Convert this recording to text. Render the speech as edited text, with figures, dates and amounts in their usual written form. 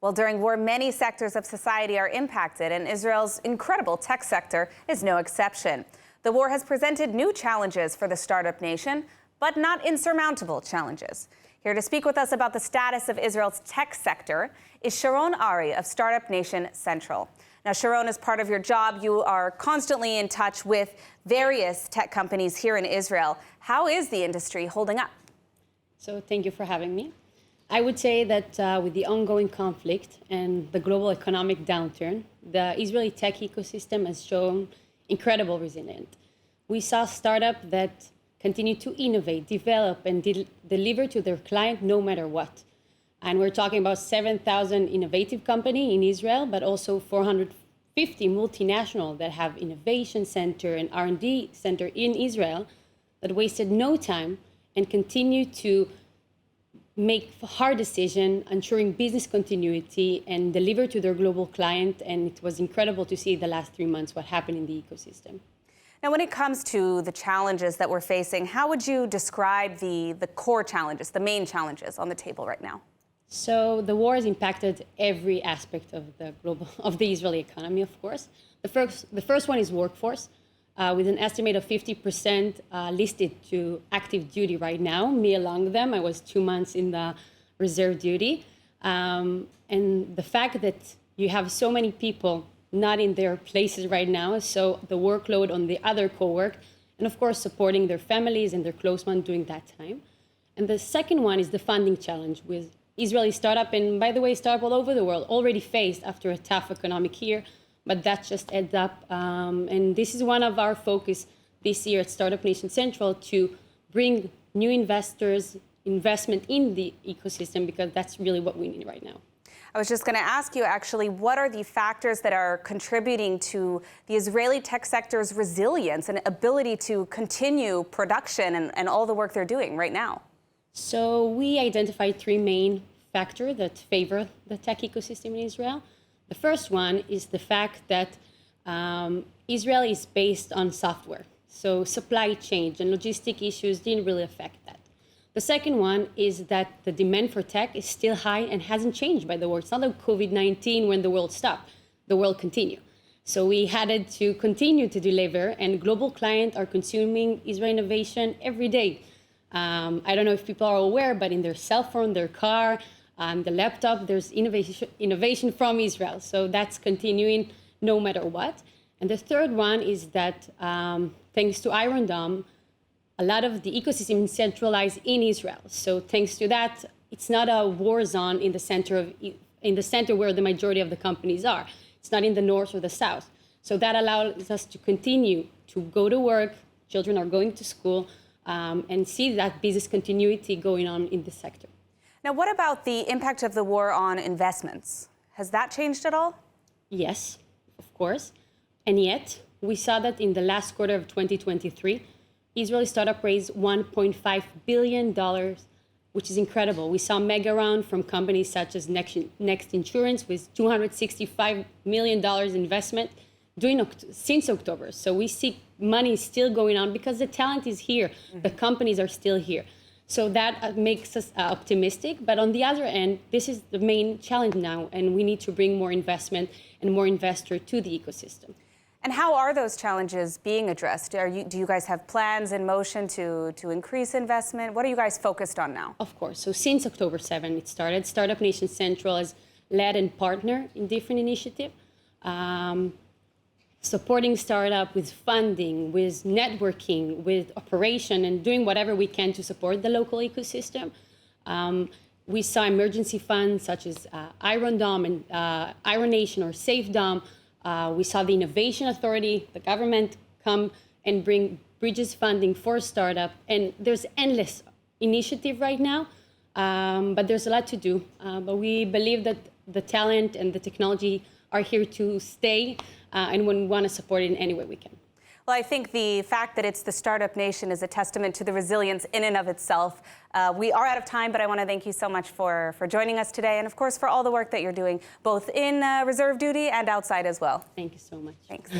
Well, during war, many sectors of society are impacted, and Israel's incredible tech sector is no exception. The war has presented new challenges for the startup nation, but not insurmountable challenges. Here to speak with us about the status of Israel's tech sector is Sharon Ari of Startup Nation Central. Now, Sharon, as part of your job, you are constantly in touch with various tech companies here in Israel. How is the industry holding up? So thank you for having me. I would say that with the ongoing conflict and the global economic downturn, the Israeli tech ecosystem has shown incredible resilience. We saw startups that continue to innovate, develop, and deliver to their client no matter what. And we're talking about 7,000 innovative companies in Israel, but also 450 multinational that have innovation center and R&D center in Israel that wasted no time and continue to make hard decisions, ensuring business continuity and deliver to their global client. And it was incredible to see the last 3 months what happened in the ecosystem. Now, when it comes to the challenges that we're facing, how would you describe the core challenges, the main challenges on the table right now? So the war has impacted every aspect of the Israeli economy, of course. The first one is workforce, with an estimate of 50% listed to active duty right now, me among them. I was 2 months in the reserve duty. And the fact that you have so many people not in their places right now, so the workload on the other co-work, and of course supporting their families and their close ones during that time. And the second one is the funding challenge with Israeli startup, and by the way, startup all over the world already faced after a tough economic year, but that just adds up. And this is one of our focus this year at Startup Nation Central, to bring new investment in the ecosystem, because that's really what we need right now. I was just going to ask you, actually, what are the factors that are contributing to the Israeli tech sector's resilience and ability to continue production and all the work they're doing right now? So we identified 3 main factors that favor the tech ecosystem in Israel. The first one is the fact that Israel is based on software. So supply chain and logistic issues didn't really affect that. The second one is that the demand for tech is still high and hasn't changed by the war. It's not like COVID-19 when the world stopped. The world continued. So we had to continue to deliver, and global clients are consuming Israeli innovation every day. I don't know if people are aware, but in their cell phone, their car, the laptop, there's innovation from Israel. So that's continuing no matter what. And the third one is that thanks to Iron Dome, a lot of the ecosystem is centralized in Israel. So thanks to that, it's not a war zone in the center where the majority of the companies are. It's not in the north or the south. So that allows us to continue to go to work. Children are going to school, and see that business continuity going on in the sector. Now, what about the impact of the war on investments? Has that changed at all? Yes, of course. And yet, we saw that in the last quarter of 2023, Israeli startup raised $1.5 billion, which is incredible. We saw mega round from companies such as Next Insurance with $265 million investment since October. So we see money still going on because the talent is here. The companies are still here. So that makes us optimistic. But on the other end, this is the main challenge now, and we need to bring more investment and more investors to the ecosystem. And how are those challenges being addressed? Do you guys have plans in motion to increase investment? What are you guys focused on now? Of course. So since October 7, it started. Startup Nation Central has led and partnered in different initiatives, supporting startup with funding, with networking, with operation, and doing whatever we can to support the local ecosystem. We saw emergency funds such as Iron Dome and Iron Nation or Safe Dome. We saw the Innovation Authority, the government, come and bring bridges funding for startup. And there's endless initiative right now, but there's a lot to do. But we believe that the talent and the technology are here to stay, and we want to support it in any way we can. Well, I think the fact that it's the Startup Nation is a testament to the resilience in and of itself. We are out of time, but I want to thank you so much for joining us today, and of course for all the work that you're doing, both in reserve duty and outside as well. Thank you so much. Thanks.